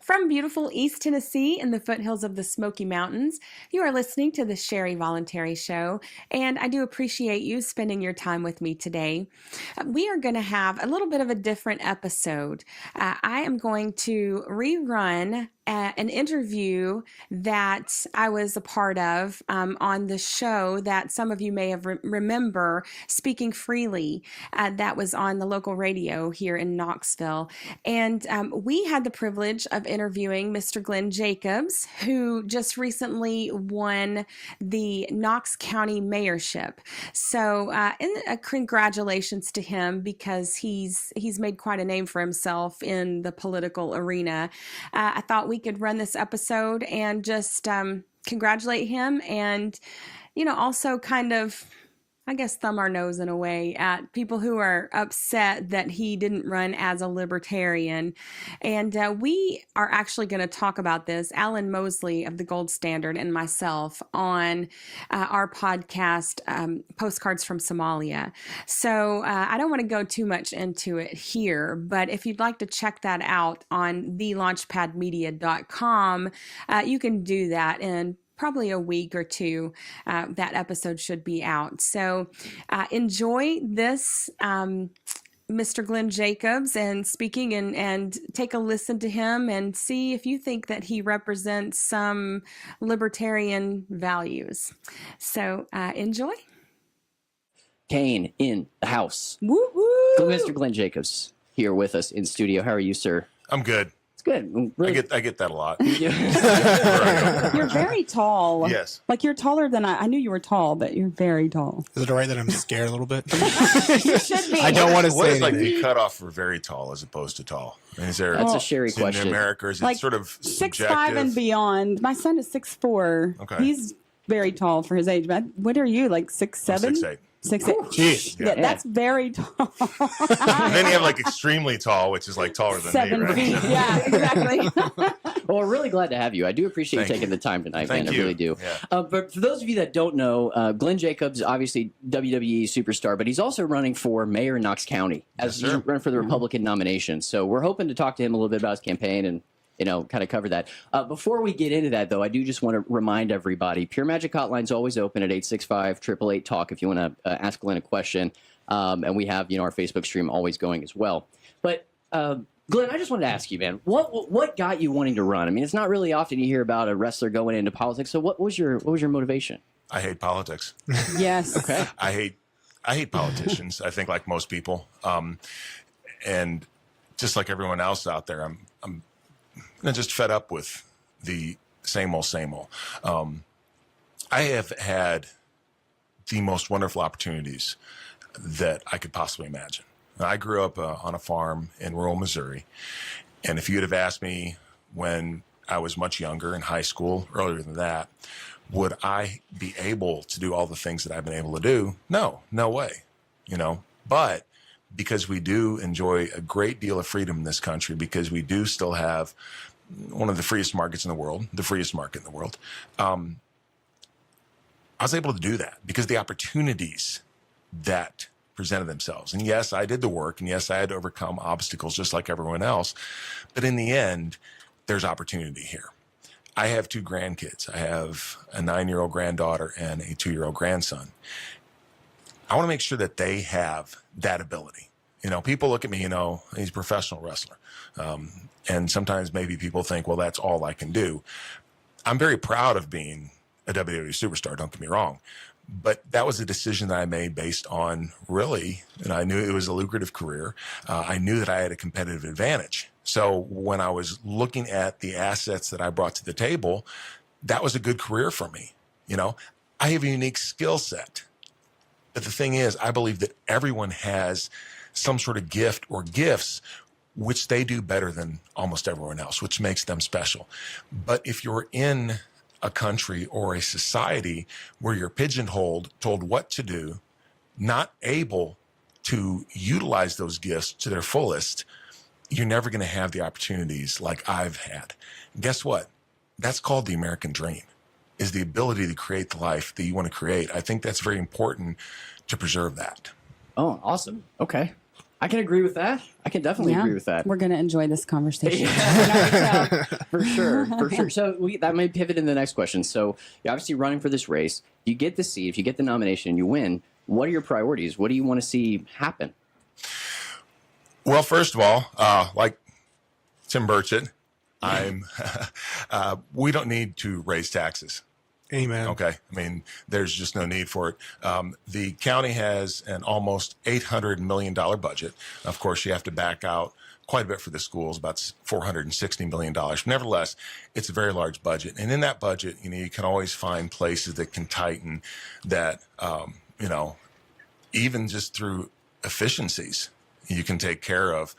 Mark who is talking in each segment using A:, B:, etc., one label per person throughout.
A: From beautiful East Tennessee in the foothills of the Smoky Mountains, you are listening to the Sherry Voluntary Show, and I do appreciate you spending your time with me today. We are going to have a little bit of a different episode. I am going to rerun an interview that I was a part of on the show that some of you may have remember, Speaking Freely, that was on the local radio here in Knoxville. And we had the privilege of interviewing Mr. Glenn Jacobs, who just recently won the Knox County mayorship. So congratulations to him, because he's made quite a name for himself in the political arena. I thought we could run this episode and just congratulate him, and also kind of, I guess, thumb our nose in a way at people who are upset that he didn't run as a libertarian. And we are actually going to talk about this, Alan Mosley of the Gold Standard and myself, on our podcast, Postcards from Somalia. So I don't want to go too much into it here, but if you'd like to check that out on thelaunchpadmedia.com, you can do that, and probably a week or two, that episode should be out. So enjoy this, Mr. Glenn Jacobs, and speaking, and take a listen to him and see if you think that he represents some libertarian values. So enjoy.
B: Kane in the house.
A: Woo woo!
B: Mr. Glenn Jacobs here with us in studio. How are you, sir?
C: I'm good.
B: It's good. Really...
C: I get that a lot.
D: You're very tall.
C: Yes.
D: Like, you're taller than I knew you were tall, but you're very tall.
E: Is it all right that I'm scared a little bit?
D: You should be.
E: I don't want to
C: What
E: say
C: is like
E: anything.
C: the cutoff for very tall as opposed to tall? I mean, is there
B: That's a Sherry
C: in
B: question.
C: America, or is it
D: Like
C: sort of
D: 6'5" and beyond. My son is 6'4".
C: Okay.
D: He's very tall for his age. But what are you, like 6'7"?
C: 6'8".
D: 6'8".
E: Jeez.
D: Yeah, that's very tall.
C: And then you have like extremely tall, which is like taller than
D: 7
C: me, right?
D: feet. Yeah, exactly.
B: Well, we're really glad to have you. I do appreciate
C: Thank
B: you taking
C: you.
B: the time tonight,
C: Thank
B: man.
C: you.
B: I really do.
C: Yeah.
B: But for those of you that don't know, Glenn Jacobs, obviously WWE superstar, but he's also running for mayor in Knox County as
C: Yes,
B: he's
C: sir.
B: running for the Republican nomination. So we're hoping to talk to him a little bit about his campaign and kind of cover that. Before we get into that, though, I do just want to remind everybody, Pure Magic Hotline's always open at 865-888-TALK if you want to ask Glenn a question. And we have, our Facebook stream always going as well. But Glenn, I just wanted to ask you, man, what got you wanting to run? I mean, it's not really often you hear about a wrestler going into politics. So what was your motivation?
C: I hate politics.
D: Yes.
B: Okay.
C: I hate politicians. I think, like most people, and just like everyone else out there, I'm just fed up with the same old. I have had the most wonderful opportunities that I could possibly imagine. I grew up on a farm in rural Missouri, and if you'd have asked me when I was much younger, in high school, earlier than that, would I be able to do all the things that I've been able to do? No way, But because we do enjoy a great deal of freedom in this country, because we do still have one of the freest markets in the world, the freest market in the world, I was able to do that because the opportunities that presented themselves. And yes, I did the work, and yes, I had to overcome obstacles just like everyone else. But in the end, there's opportunity here. I have 2 grandkids. I have a 9-year-old granddaughter and a 2-year-old grandson. I want to make sure that they have that ability. People look at me, he's a professional wrestler. And sometimes maybe people think, well, that's all I can do. I'm very proud of being a WWE superstar, don't get me wrong. But that was a decision that I made based on really, and I knew it was a lucrative career. I knew that I had a competitive advantage. So when I was looking at the assets that I brought to the table, that was a good career for me. I have a unique skill set. But the thing is, I believe that everyone has some sort of gift or gifts which they do better than almost everyone else, which makes them special. But if you're in a country or a society where you're pigeonholed, told what to do, not able to utilize those gifts to their fullest, you're never going to have the opportunities like I've had. Guess what? That's called the American dream, is the ability to create the life that you want to create. I think that's very important to preserve that.
B: Oh, awesome. Okay. I can agree with that. I can definitely agree with that.
D: We're going to enjoy this conversation.
B: For sure, for sure. So that may pivot into the next question. So you're obviously running for this race. You get the seat. If you get the nomination, you win. What are your priorities? What do you want to see happen?
C: Well, first of all, like Tim Burchett, we don't need to raise taxes.
E: Amen.
C: Okay. I mean, there's just no need for it. The county has an almost $800 million budget. Of course, you have to back out quite a bit for the schools, about $460 million. Nevertheless, it's a very large budget. And in that budget, you can always find places that can tighten that, even just through efficiencies, you can take care of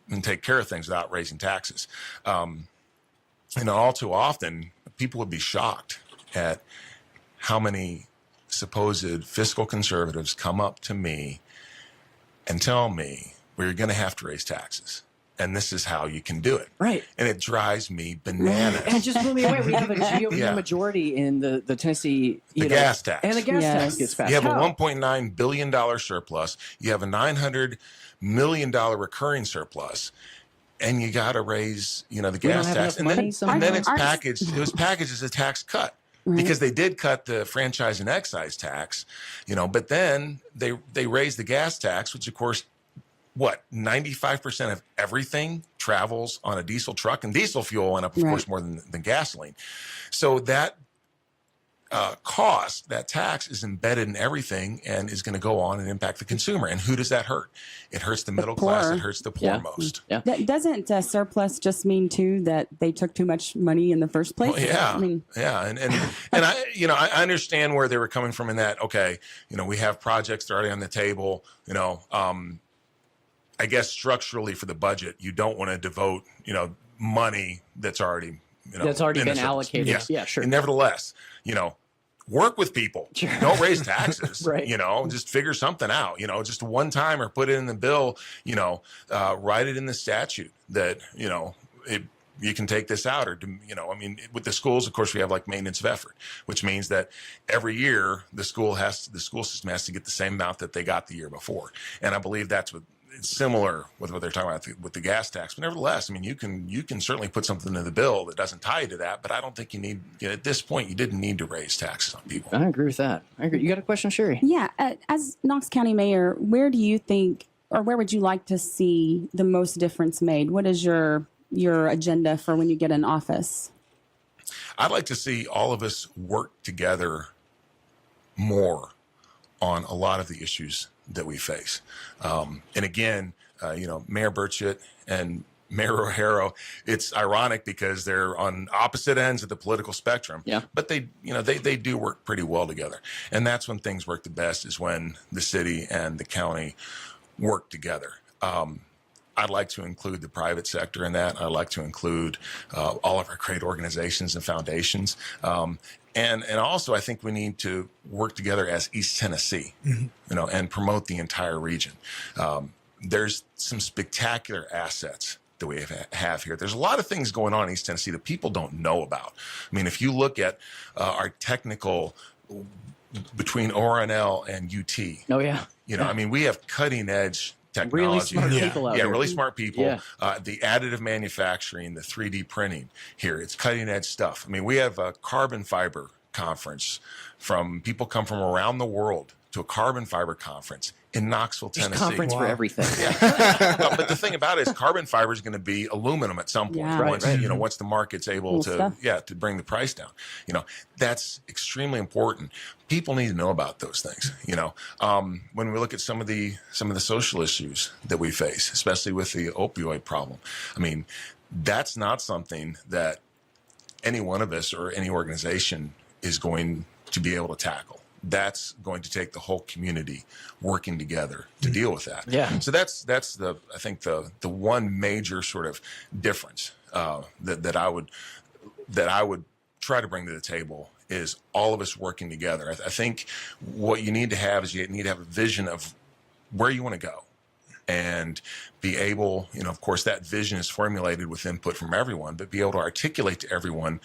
C: things without raising taxes. All too often, people would be shocked at how many supposed fiscal conservatives come up to me and tell me we're going to have to raise taxes. And this is how you can do it.
B: Right.
C: And it drives me bananas.
B: And it just blew me away. We have a GOP majority in the Tennessee
C: gas tax.
B: And the gas tax gets passed.
C: You have a $1.9 billion surplus. You have a $900 million recurring surplus. And you got to raise, the gas tax. And then it's packaged. It was packaged as a tax cut. Right. Because they did cut the franchise and excise tax, but then they raised the gas tax, which of course, 95% of everything travels on a diesel truck, and diesel fuel went up, of course, more than gasoline. So that cost, that tax is embedded in everything and is going to go on and impact the consumer. And who does that hurt? It hurts the middle class. It hurts the poor most.
B: Yeah.
D: Doesn't surplus just mean too that they took too much money in the first place?
C: Well, yeah. And I understand where they were coming from in that, okay, we have projects that are already on the table, I guess structurally for the budget, you don't want to devote, money that's already,
B: been allocated. Yeah, sure.
C: And nevertheless, work with people. Sure. Don't raise taxes.
B: Right.
C: Just figure something out. Just one time or put it in the bill. Write it in the statute that you can take this out, or with the schools, of course, we have like maintenance of effort, which means that every year the school system has to get the same amount that they got the year before, and I believe that's it's similar with what they're talking about with the gas tax. But nevertheless, you can certainly put something in the bill that doesn't tie you to that. But I don't think you need, at this point, you didn't need to raise taxes on people.
B: I agree with that. I agree. You got a question, Sherry?
D: Yeah. As Knox County Mayor, where do you think, or where would you like to see the most difference made? What is your agenda for when you get in office?
C: I'd like to see all of us work together more on a lot of the issues that we face. And again, Mayor Burchett and Mayor O'Hara, it's ironic because they're on opposite ends of the political spectrum. Yeah. But they do work pretty well together. And that's when things work the best, is when the city and the county work together. I'd like to include the private sector in that. I'd like to include all of our great organizations and foundations. And also, I think we need to work together as East Tennessee, and promote the entire region. There's some spectacular assets that we have here. There's a lot of things going on in East Tennessee that people don't know about. If you look at our technical between ORNL and UT.
B: Oh, yeah.
C: We have cutting edge technology.
B: Really smart people out there.
C: Really smart people.
B: Yeah.
C: The additive manufacturing, the 3D printing here, it's cutting edge stuff. We have a carbon fiber conference people come from around the world to a carbon fiber conference in Knoxville, Tennessee.
B: Conference for everything.
C: But the thing about it is carbon fiber is going to be aluminum at some point. Once the market's able to bring the price down. That's extremely important. People need to know about those things. When we look at some of the social issues that we face, especially with the opioid problem, that's not something that any one of us or any organization is going to be able to tackle. That's going to take the whole community working together to deal with that.
B: Yeah.
C: So that's I think the one major sort of difference that I would try to bring to the table is all of us working together. I think what you need to have is you need to have a vision of where you want to go, and be able, of course, that vision is formulated with input from everyone, but be able to articulate to everyone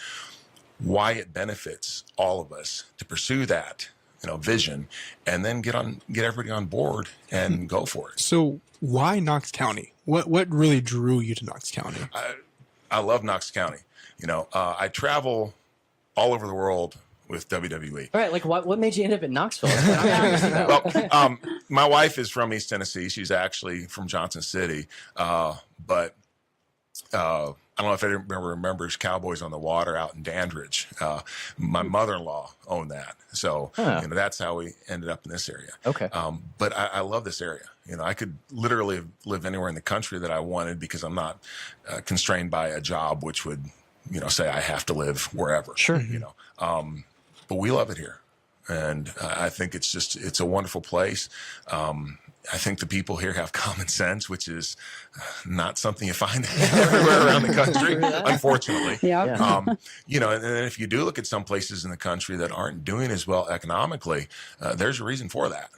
C: why it benefits all of us to pursue that vision, and then get everybody on board and go for it.
E: So why Knox County? What really drew you to Knox County?
C: I love Knox County. I travel all over the world with WWE.
B: All right, like what made you end up in Knoxville? Well,
C: my wife is from East Tennessee. She's actually from Johnson City, but I don't know if anyone remembers Cowboys on the Water out in Dandridge. My mother-in-law owned that, so that's how we ended up in this area.
B: Okay,
C: but I love this area. I could literally live anywhere in the country that I wanted because I'm not constrained by a job, which would say I have to live wherever.
B: Sure.
C: But we love it here. And I think it's a wonderful place. I think the people here have common sense, which is not something you find everywhere around the country, unfortunately.
D: Yeah.
C: And then if you do look at some places in the country that aren't doing as well economically, there's a reason for that.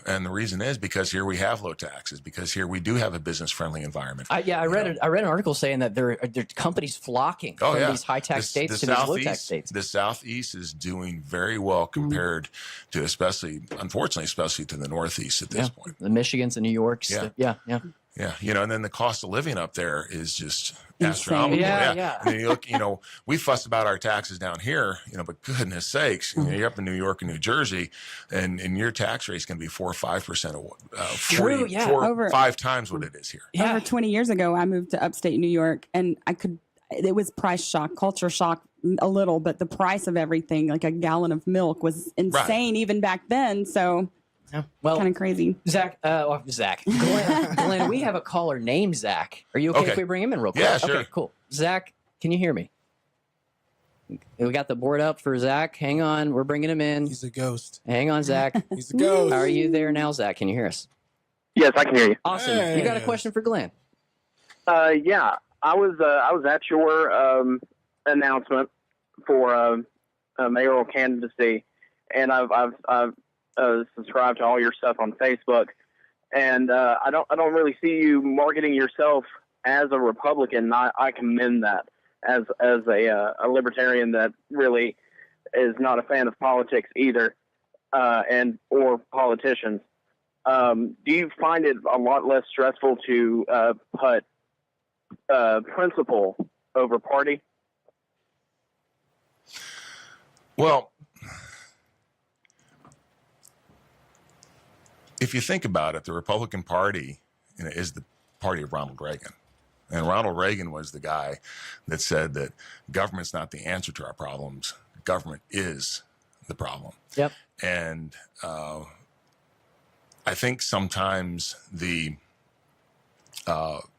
C: And the reason is because here we have low taxes, because here we do have a business-friendly environment.
B: I read an article saying that there are companies flocking from these high-tax states to these low-tax states.
C: The Southeast is doing very well compared to, especially to the Northeast at this point.
B: The Michigans and New Yorks. Yeah.
C: And then the cost of living up there is just
D: Insane.
C: astronomical.
B: Yeah.
C: I mean, you look, we fuss about our taxes down here, but goodness sakes, you're up in New York and New Jersey, and your tax rate is going to be 4 or 5% of 5 times what it is here.
D: Over 20 years ago, I moved to upstate New York, and it was price shock, culture shock a little, but the price of everything, like a gallon of milk, was insane even back then. So.
B: Yeah. Well,
D: kind of crazy.
B: Zach, Glenn, we have a caller named Zach. Are you okay if we bring him in real quick?
C: Yeah, sure.
B: Okay, cool. Zach, can you hear me? We got the board up for Zach. Hang on. We're bringing him in.
E: He's a ghost.
B: Hang on, Zach.
E: He's a ghost.
B: Are you there now, Zach? Can you hear us?
F: Yes, I can hear you.
B: Awesome.
E: Hey.
B: You got a question for Glenn?
F: Yeah, I was at your announcement for mayoral candidacy, and I've subscribed to all your stuff on Facebook, and I don't really see you marketing yourself as a Republican. I commend that as a libertarian that really is not a fan of politics either, or politicians. Do you find it a lot less stressful to put principle over party?
C: Well, if you think about it, the Republican Party is the party of Ronald Reagan. And Ronald Reagan was the guy that said that government's not the answer to our problems. Government is the problem.
B: Yep.
C: And I think sometimes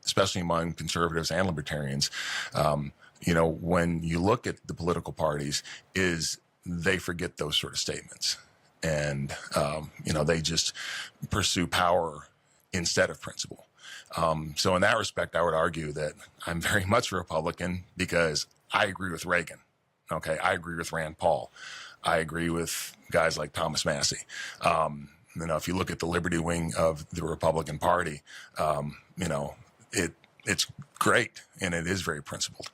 C: especially among conservatives and libertarians, when you look at the political parties, is they forget those sort of statements. And, they just pursue power instead of principle. So in that respect, I would argue that I'm very much a Republican because I agree with Reagan. Okay. I agree with Rand Paul. I agree with guys like Thomas Massey. If you look at the liberty wing of the Republican Party, it's great and it is very principled.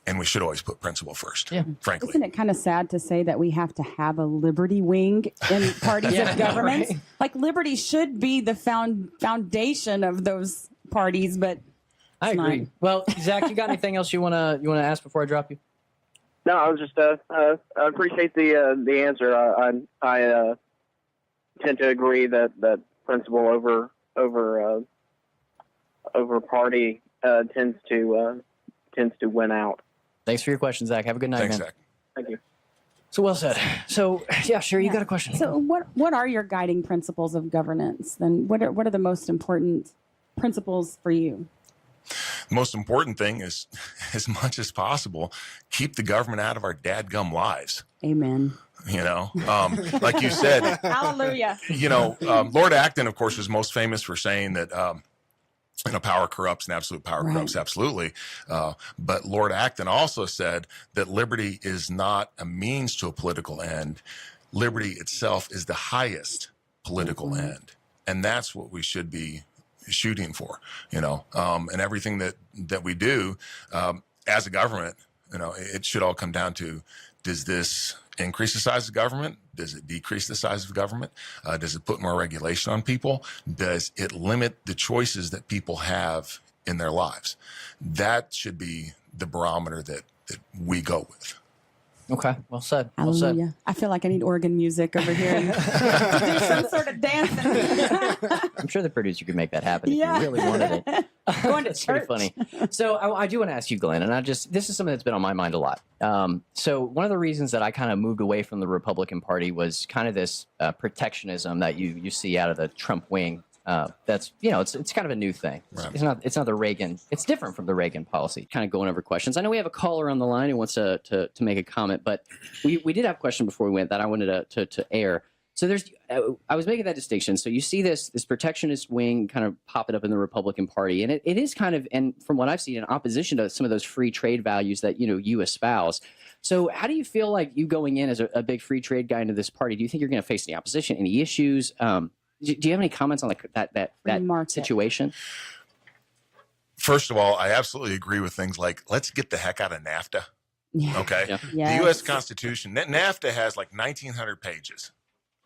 C: And we should always put principle first, frankly.
D: Isn't it kind of sad to say that we have to have a liberty wing in parties of government? Right. Like liberty should be the foundation of those parties, but
B: I agree.
D: not.
B: Well, Zach, you got anything else you wanna ask before I drop you?
F: No, I was just I appreciate the answer. I tend to agree that principle over party tends to win out.
B: Thanks for your question, Zach. Have a good night,
C: Thanks,
B: man.
C: Zach.
F: Thank you.
B: So well said. So yeah, sure. You got a question.
D: So what are your guiding principles of governance? Then what are the most important principles for you?
C: The most important thing is, as much as possible, keep the government out of our dadgum lives.
D: Amen.
C: Like you said,
D: Hallelujah.
C: Lord Acton, of course, was most famous for saying that, power corrupts and absolute power corrupts absolutely. But Lord Acton also said that liberty is not a means to a political end. Liberty itself is the highest political end. And that's what we should be shooting for, and everything that we do as a government, it should all come down to, does this increase the size of government? Does it decrease the size of government? Does it put more regulation on people? Does it limit the choices that people have in their lives? That should be the barometer that we go with.
B: Okay, well said. Well said.
D: Hallelujah. I feel like I need organ music over here and do some sort of dancing.
B: I'm sure the producer could make that happen if
D: Yeah.
B: you really wanted it.
D: Going to
B: That's pretty
D: church.
B: funny. So I do want to ask you, Glenn, and this is something that's been on my mind a lot. So one of the reasons that I kind of moved away from the Republican Party was kind of this protectionism that you see out of the Trump wing. That's, it's kind of a new thing.
C: Right.
B: It's not the Reagan. It's different from the Reagan policy. Kind of going over questions. I know we have a caller on the line who wants to make a comment, but we did have a question before we went that I wanted to air. So I was making that distinction. So you see this protectionist wing kind of popping up in the Republican Party, and it is kind of, and from what I've seen, in opposition to some of those free trade values that you espouse. So how do you feel like you going in as a big free trade guy into this party? Do you think you're going to face any opposition, any issues? Do you have any comments on that situation?
C: First of all, I absolutely agree with things like, let's get the heck out of NAFTA.
D: Yeah.
C: Okay.
B: Yeah.
D: Yes.
C: The U.S. Constitution, NAFTA has like 1,900 pages.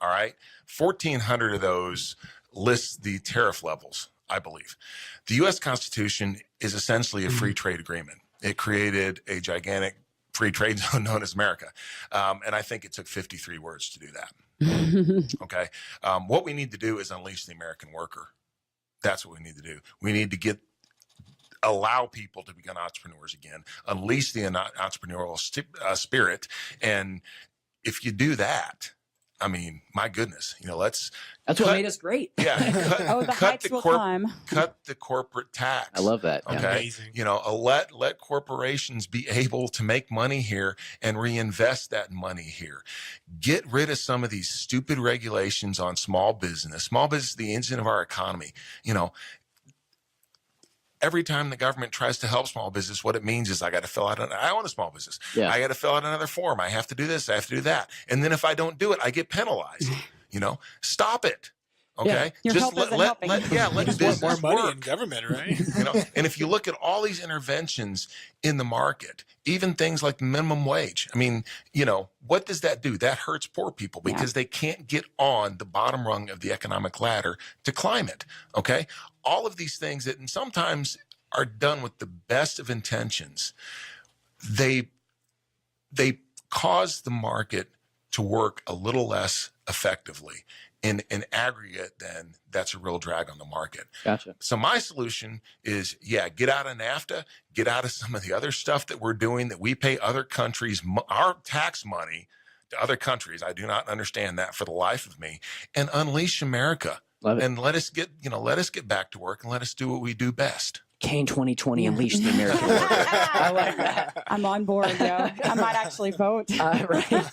C: All right. 1,400 of those lists the tariff levels, I believe. The U.S. Constitution is essentially a free trade agreement. It created a gigantic free trade zone known as America. And I think it took 53 words to do that. Okay. What we need to do is unleash the American worker. That's what we need to do. We need to allow people to become entrepreneurs again, unleash the entrepreneurial spirit. And if you do that, I mean, my goodness, that's
B: what made us great.
C: Yeah.
D: The heights will climb.
C: Cut the corporate tax.
B: I love that.
C: Okay.
E: Amazing.
C: Let corporations be able to make money here and reinvest that money here. Get rid of some of these stupid regulations on small business. Small business is the engine of our economy. Every time the government tries to help small business, what it means is I got to fill out I own a small business.
B: Yeah.
C: I got to fill out another form. I have to do this. I have to do that. And then if I don't do it, I get penalized. Stop it. Okay.
D: Your help isn't helping.
C: let
E: Just
C: business
E: want more money
C: work.
E: in government, right?
C: And if you look at all these interventions in the market, even things like minimum wage, I mean, what does that do? That hurts poor people because they can't get on the bottom rung of the economic ladder to climb it. Okay. All of these things that sometimes are done with the best of intentions, they cause the market to work a little less effectively. In aggregate, then that's a real drag on the market.
B: Gotcha.
C: So my solution is, get out of NAFTA, get out of some of the other stuff that we're doing that we pay other countries, our tax money to other countries. I do not understand that for the life of me. And unleash America.
B: Love it.
C: And let us get back to work and let us do what we do best.
B: Kane 2020 unleash the American worker. I like that.
D: I'm on board, yo. I might actually vote.
B: Right.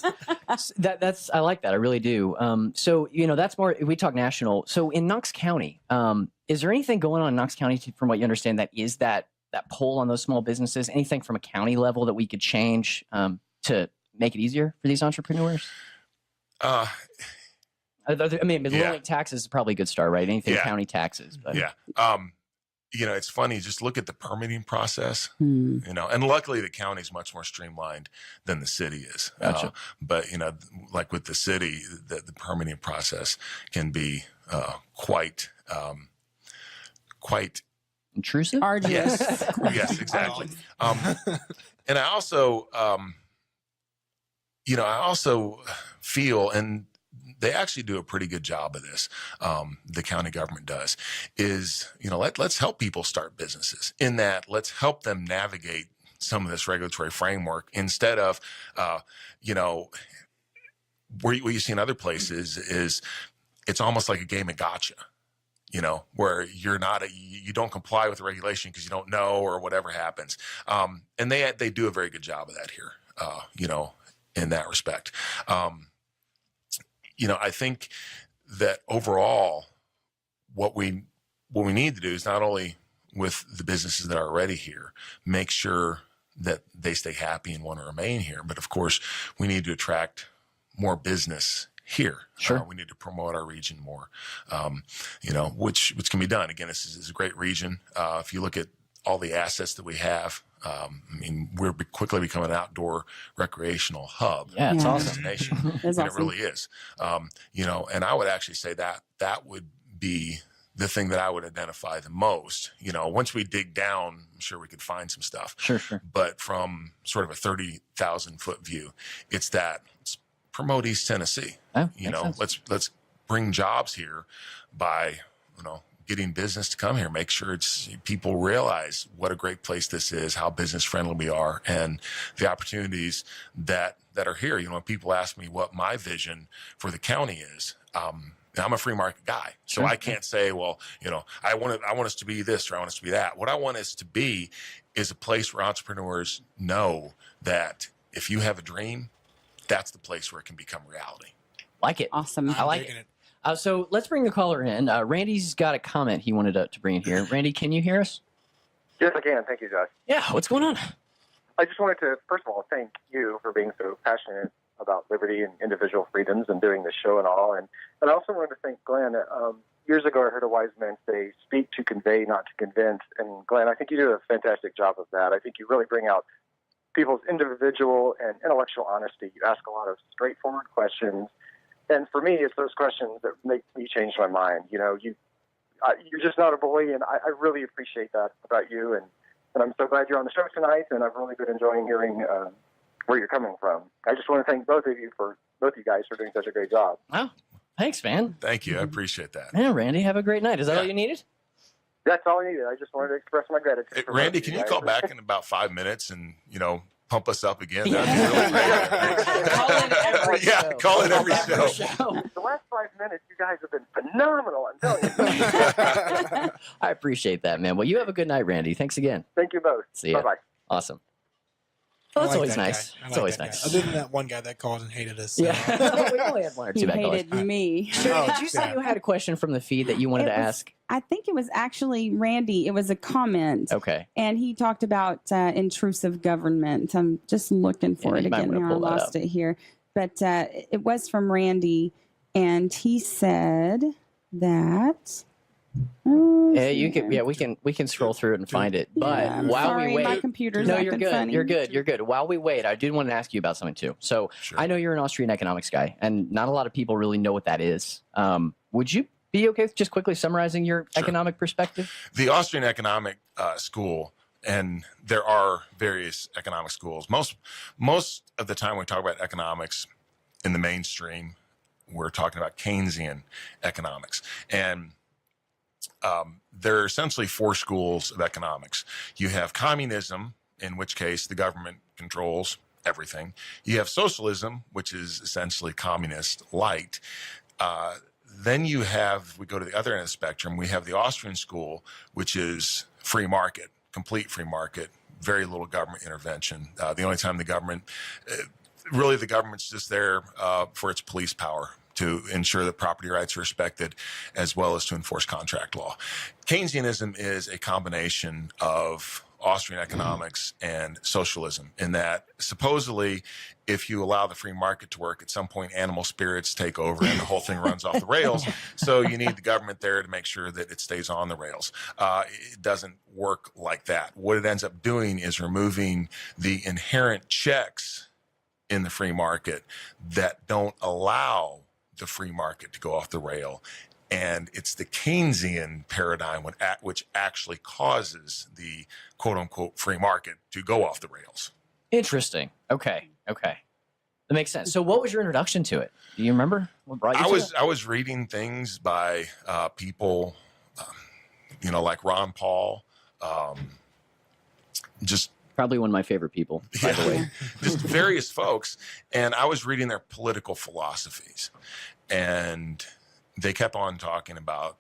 B: That's I like that. I really do. So that's more. We talk national. So in Knox County, is there anything going on in Knox County from what you understand that is that pull on those small businesses? Anything from a county level that we could change to make it easier for these entrepreneurs? Lowering taxes is probably a good start, right? Anything county taxes. But.
C: Yeah. It's funny. Just look at the permitting process, and luckily the county is much more streamlined than the city is.
B: Gotcha.
C: But, like with the city, the permitting process can be quite
B: intrusive.
D: Arduous.
C: Yes, exactly. And I also, feel, and they actually do a pretty good job of this. The county government does is, let's help people start businesses in that. Let's help them navigate some of this regulatory framework instead of, what you see in other places is it's almost like a game of gotcha, where you don't comply with the regulation because you don't know or whatever happens. And they do a very good job of that here, in that respect. I think that overall, what we need to do is not only with the businesses that are already here, make sure that they stay happy and want to remain here. But of course, we need to attract more business here.
B: Sure.
C: We need to promote our region more, which can be done. Again, this is a great region. If you look at all the assets that we have, I mean, we're quickly becoming an outdoor recreational hub.
B: Yeah, it's
D: Yeah.
B: awesome.
C: Destination.
D: That's
C: And
D: awesome.
C: it really is. And I would actually say that would be the thing that I would identify the most. Once we dig down, I'm sure we could find some stuff.
B: Sure.
C: But from sort of a 30,000 foot view, it's let's promote East Tennessee.
B: Oh, makes sense.
C: Let's bring jobs here by, getting business to come here, make sure people realize what a great place this is, how business friendly we are, and the opportunities that are here. When people ask me what my vision for the county is, I'm a free market guy, so
B: Sure.
C: I can't say, well, I want us to be this or I want us to be that. What I want us to be is a place where entrepreneurs know that if you have a dream, that's the place where it can become reality.
B: Like it.
D: Awesome.
B: I like
E: Digging
B: it. So let's bring the caller in. Randy's got a comment he wanted to bring in here. Randy, can you hear us?
G: Yes, I can. Thank you, Josh.
B: Yeah. What's going on?
G: I just wanted to, first of all, thank you for being so passionate about liberty and individual freedoms and doing this show and all. And I also wanted to thank Glenn. Years ago, I heard a wise man say, speak to convey, not to convince. And Glenn, I think you do a fantastic job of that. I think you really bring out people's individual and intellectual honesty. You ask a lot of straightforward questions. And for me, it's those questions that make me change my mind. You're just not a bully, and I really appreciate that about you. And I'm so glad you're on the show tonight, and I've really been enjoying hearing where you're coming from. I just want to thank both of you guys for doing such a great job.
B: Wow. Thanks, man.
C: Thank you. I appreciate that.
B: Yeah, Randy, have a great night. Is that
C: Yeah.
B: all you needed?
G: That's all I needed. I just wanted to express my gratitude.
C: Hey,
G: for
C: Randy,
G: both of
C: can you
G: guys.
C: call back in about 5 minutes and, pump us up again?
B: Yeah.
C: That'd be really great.
B: Call in every
C: Yeah,
B: show.
C: call in every
B: Every
C: show.
G: The last 5 minutes, you guys have been phenomenal. I'm telling you.
B: I appreciate that, man. Well, you have a good night, Randy. Thanks again.
G: Thank you both.
B: See ya.
G: Bye-bye.
B: Awesome. Well, that's
E: I like
B: always
E: that
B: nice.
E: guy. I
B: It's
E: like
B: always
E: that guy.
B: nice.
E: Other than that one guy that called and hated us.
B: Yeah. We only had one or two
D: You
B: bad callers.
D: hated me.
B: Sure. Did you say you had a question from the feed that you wanted to
D: It was-
B: ask?
D: I think it was actually Randy. It was a comment.
B: Okay.
D: And he talked about intrusive government. I'm just looking for
B: Yeah,
D: it
B: you might
D: again.
B: wanna
D: Now I
B: pull that
D: lost
B: up.
D: it here. But it was from Randy. And he said that.
B: Yeah, you can. Yeah, we can scroll through it and find it. But
D: Yeah, I'm
B: while
D: sorry,
B: we
D: my
B: wait,
D: computer's
B: no, you're
D: acting
B: good.
D: funny.
B: You're good. You're good. While we wait, I did want to ask you about something too. So
C: Sure.
B: I know you're an Austrian Economics guy, and not a lot of people really know what that is. Would you be okay with just quickly summarizing your
C: Sure.
B: economic perspective?
C: The Austrian Economic School, and there are various economic schools. Most of the time when we talk about economics in the mainstream, we're talking about Keynesian economics. And there are essentially four schools of economics. You have communism, in which case the government controls everything. You have socialism, which is essentially communist light. Then you have, we go to the other end of the spectrum, we have the Austrian school, which is free market, complete free market, very little government intervention. The only time the government's just there for its police power to ensure that property rights are respected, as well as to enforce contract law. Keynesianism is a combination of Austrian economics and socialism, in that supposedly if you allow the free market to work, at some point animal spirits take over and the whole thing runs off the rails. So you need the government there to make sure that it stays on the rails. It doesn't work like that. What it ends up doing is removing the inherent checks in the free market that don't allow the free market to go off the rail. And it's the Keynesian paradigm which actually causes the quote unquote free market to go off the rails.
B: Interesting. Okay. That makes sense. So what was your introduction to it? Do you remember what brought you to it?
C: I was reading things by people, like Ron Paul, just
B: Probably one of my favorite people, by the way.
C: just various folks. And I was reading their political philosophies, and they kept on talking about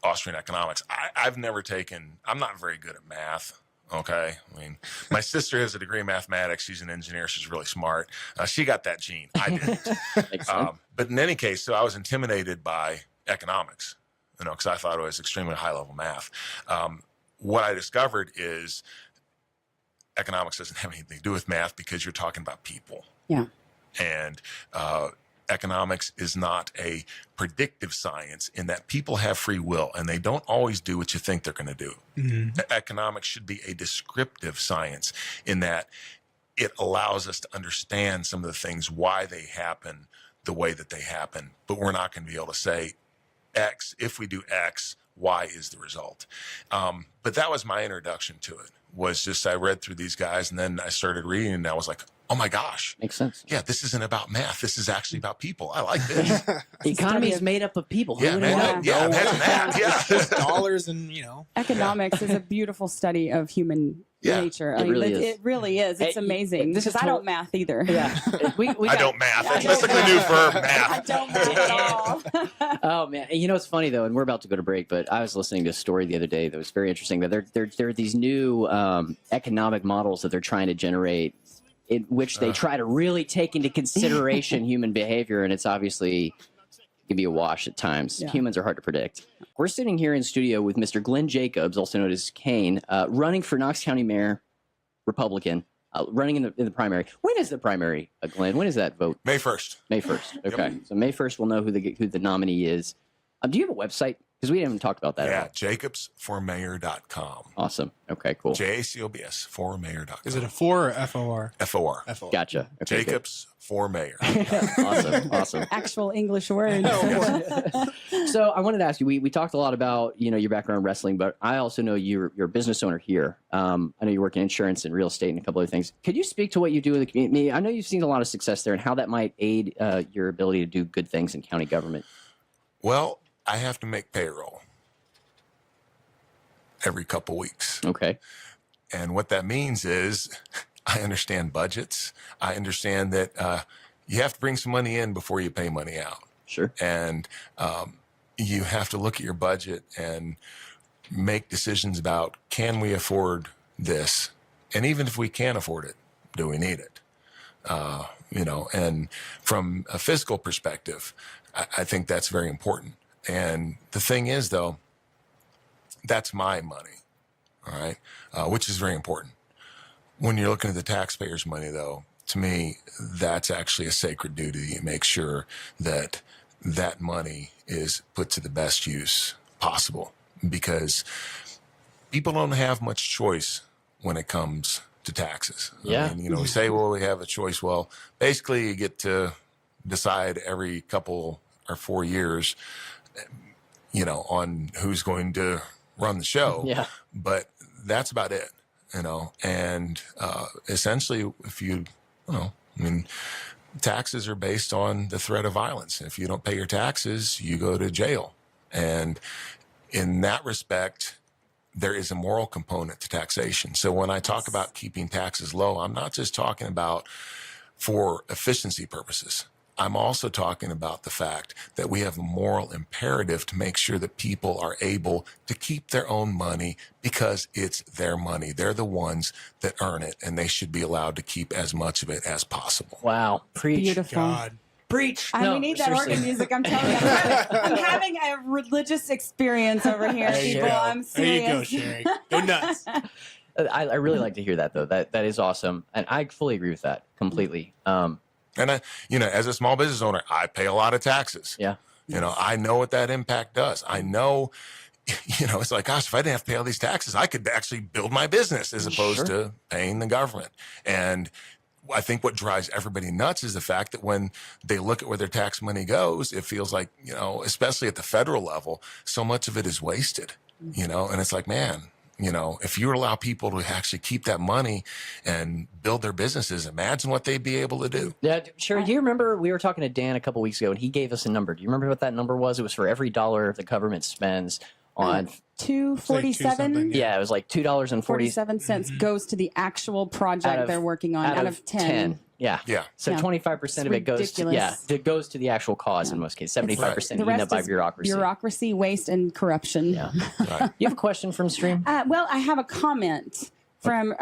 C: Austrian economics. I'm not very good at math. Okay. I mean, my sister has a degree in mathematics. She's an engineer. She's really smart. She got that gene. I didn't.
B: Makes sense.
C: But in any case, so I was intimidated by economics, because I thought it was extremely high level math. What I discovered is economics doesn't have anything to do with math, because you're talking about people.
D: Yeah.
C: And economics is not a predictive science in that people have free will and they don't always do what you think they're going to do. Economics should be a descriptive science in that it allows us to understand some of the things, why they happen the way that they happen, but we're not going to be able to say X, if we do X, Y is the result. But that was my introduction to it, was just I read through these guys and then I started reading and I was like, oh my gosh.
B: Makes sense.
C: Yeah, this isn't about math. This is actually about people. I like this.
B: The economy is made up of people.
C: Yeah, man. Yeah, imagine that. Yeah.
E: Dollars and,
D: Economics is a beautiful study of human nature.
B: It really is.
D: It really is. It's amazing.
B: This is
D: Because I don't math either.
B: Yeah.
C: I don't math. That's like the new verb, math.
D: I don't math at all.
B: Oh man, it's funny though, and we're about to go to break, but I was listening to a story the other day that was very interesting. That there are these new economic models that they're trying to generate, in which they try to really take into consideration human behavior, and it's obviously can be a wash at times.
D: Yeah.
B: Humans are hard to predict. We're sitting here in studio with Mr. Glenn Jacobs, also known as Kane, running for Knox County Mayor, Republican, running in the primary. When is the primary, Glenn? When is that vote?
C: May 1st.
B: May 1st. Okay. So May 1st, we'll know who the nominee is. Do you have a website? Because we haven't talked about that at all.
C: jacobsformayor.com.
B: Awesome. Okay, cool.
C: JACOBS for mayor.com.
E: is it a 4 or FOR?
C: FOR.
E: FOR.
B: Gotcha. Okay,
C: Jacobs for mayor.
B: Awesome.
D: Actual English words.
B: So I wanted to ask you, we talked a lot about, your background in wrestling, but I also know you're a business owner here. I know you work in insurance and real estate and a couple other things. Could you speak to what you do in the community? I know you've seen a lot of success there and how that might aid your ability to do good things in county government.
C: Well, I have to make payroll every couple weeks.
B: Okay.
C: And what that means is I understand budgets. I understand that you have to bring some money in before you pay money out.
B: Sure.
C: And you have to look at your budget and make decisions about, can we afford this? And even if we can't afford it, do we need it? And from a fiscal perspective, I think that's very important. And the thing is, though, that's my money, all right, which is very important. When you're looking at the taxpayers' money, though, to me, that's actually a sacred duty to make sure that that money is put to the best use possible, because people don't have much choice when it comes to taxes.
B: Yeah.
C: I mean, we say, well, we have a choice. Well, basically, you get to decide every couple or 4 years, on who's going to run the show.
B: Yeah.
C: But that's about it, and essentially, if taxes are based on the threat of violence. If you don't pay your taxes, you go to jail. And in that respect, there is a moral component to taxation. So when I talk about keeping taxes low, I'm not just talking about for efficiency purposes. I'm also talking about the fact that we have a moral imperative to make sure that people are able to keep their own money because it's their money. They're the ones that earn it, and they should be allowed to keep as much of it as possible.
B: Wow. Preach.
D: Beautiful.
E: God.
B: Preach.
D: We need that
B: seriously.
D: organ music. I'm telling you, I'm having a religious experience over here,
E: There you
D: people.
E: go.
D: I'm
E: There you go,
D: serious.
E: Sherry. Go nuts.
B: I really like to hear that, though. That is awesome. And I fully agree with that completely.
C: And as a small business owner, I pay a lot of taxes.
B: Yeah.
C: I know what that impact does. I know, it's like, gosh, if I didn't have to pay all these taxes, I could actually build my business as opposed to paying the government. And I think what drives everybody nuts is the fact that when they look at where their tax money goes, it feels like, especially at the federal level, so much of it is wasted, and it's like, man, if you allow people to actually keep that money and build their businesses, imagine what they'd be able to do.
B: Yeah, sure. Do you remember we were talking to Dan a couple weeks ago, and he gave us a number. Do you remember what that number was? It was for every dollar the government spends on
D: $2.47.
B: Yeah, it was like $2.40
D: 47 goes to the actual project they're working on out of 10.
B: Yeah.
C: Yeah.
B: So 25% of it goes to it goes to the actual cause in most cases. 75%
D: The
B: eaten
D: rest
B: up by
D: is
B: bureaucracy.
D: bureaucracy, waste, and corruption.
B: Yeah.
C: Right.
B: You have a question from stream?
D: Well, I have a comment from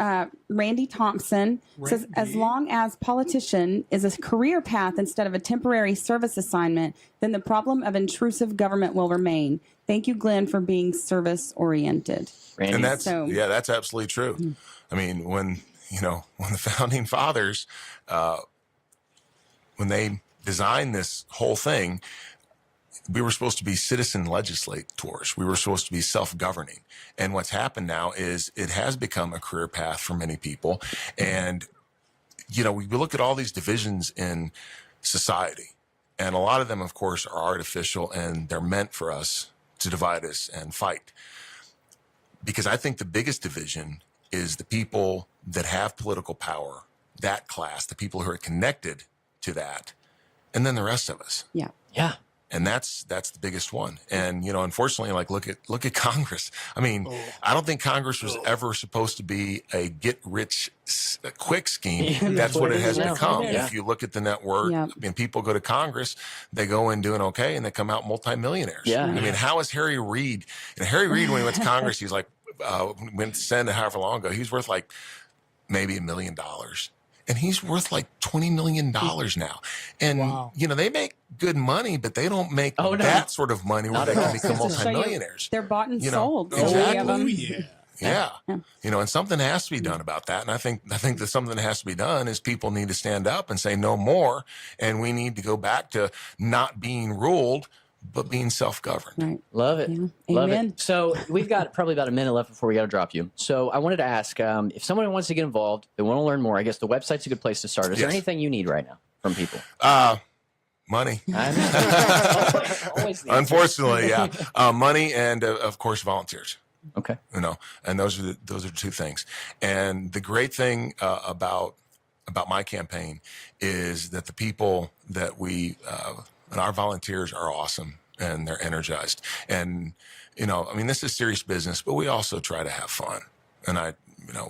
D: Randy Thompson. Says, as long as politician is a career path instead of a temporary service assignment, then the problem of intrusive government will remain. Thank you, Glenn, for being service oriented.
B: Randy.
C: And that's absolutely true. I mean, when the founding fathers, when they designed this whole thing, we were supposed to be citizen legislators. We were supposed to be self-governing. And what's happened now is it has become a career path for many people. And, you know, we look at all these divisions in society, and a lot of them, of course, are artificial, and they're meant for us to divide us and fight. Because I think the biggest division is the people that have political power, that class, the people who are connected to that, and then the rest of us.
D: Yeah.
B: Yeah.
C: And that's the biggest one. And, you know, unfortunately, like, look at Congress. I mean, I don't think Congress was ever supposed to be a get rich quick scheme. That's what it has become.
B: Yeah.
C: If you look at the net worth,
D: Yeah.
C: I mean, people go to Congress, they go in doing okay, and they come out multimillionaires.
B: Yeah.
C: I mean, how is Harry Reid? And Harry Reid, when he went to Congress, he's like, went to Senate however long ago, he was worth like maybe $1 million. And he's worth like $20 million now. And, you know, they make good money, but they don't make that sort of money where they can become multimillionaires.
D: They're bought and
C: You know,
D: sold.
C: exactly.
D: Of them.
C: Yeah. You know, and something has to be done about that. And I think that something that has to be done is people need to stand up and say no more. And we need to go back to not being ruled, but being self-governed.
D: Right.
B: Love it.
D: Yeah.
B: Love
D: Amen.
B: it. So we've got probably about a minute left before we got to drop you. So I wanted to ask, if someone wants to get involved, they want to learn more, I guess the website's a good place to start. Is there anything you need right now from people?
C: Money.
B: Always the answer.
C: Unfortunately, yeah. Money and, of course, volunteers.
B: Okay.
C: You know, and those are the two things. And the great thing about my campaign is that the people that and our volunteers are awesome, and they're energized. And, you know, I mean, this is serious business, but we also try to have fun. And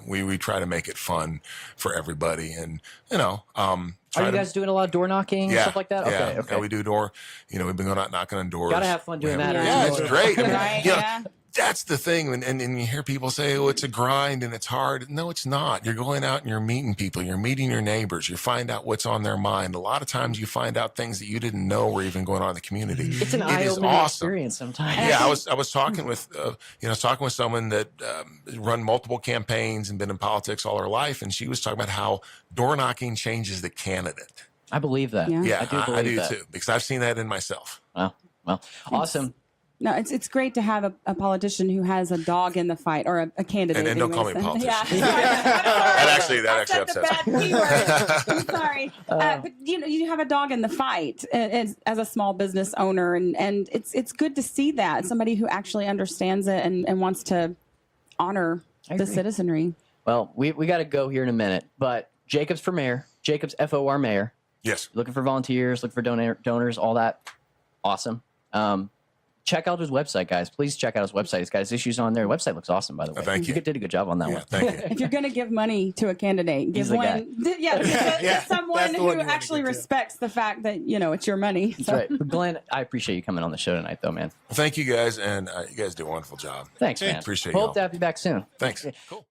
C: we try to make it fun for everybody. And, you know,
B: are you guys doing a lot of door knocking and stuff like that?
C: Yeah,
B: Okay.
C: yeah, we do we've been going out knocking on doors.
B: Gotta have fun doing that.
C: Yeah, it's great. I mean,
D: Right,
C: you know,
D: yeah.
C: that's the thing. And you hear people say, oh, it's a grind and it's hard. No, it's not. You're going out and you're meeting people. You're meeting your neighbors. You find out what's on their mind. A lot of times you find out things that you didn't know were even going on in the community.
B: It's an
C: It is
B: eye-opening
C: awesome.
B: experience sometimes.
C: Yeah, I was talking with someone that run multiple campaigns and been in politics all her life, and she was talking about how door knocking changes the candidate.
B: I believe that.
D: Yeah.
C: Yeah,
B: I do that.
C: too, because I've seen that in myself.
B: Well, awesome.
D: No, it's great to have a politician who has a dog in the fight, or a candidate.
C: And don't call me a
D: anyways.
C: politician.
D: Yeah.
C: That actually
D: That's the
C: upsets me.
D: bad keyword. I'm sorry. But you have a dog in the fight as a small business owner, and it's good to see that somebody who actually understands it and wants to honor the
B: agree.
D: citizenry.
B: Well, we got to go here in a minute, but Jacobs for mayor, Jacobs FOR mayor.
C: Yes.
B: Looking for volunteers, looking for donors, all that. Awesome. Check out his website, guys. Please check out his website. He's got his issues on there. The website looks awesome, by the way.
C: Thank you.
B: You did a good job on that
C: Yeah,
B: one.
C: thank you.
D: If you're going to give money to a candidate, give
B: He's the guy.
D: one. To someone
E: that's the
D: who
E: one you wanna
D: actually
E: give to.
D: respects the fact that it's your money.
B: That's right. But Glenn, I appreciate you coming on the show tonight, though, man.
C: Well, thank you guys, and you guys do a wonderful job.
B: Thanks, man.
C: Appreciate
B: Hope
C: y'all.
B: to have you back soon.
C: Thanks. Cool.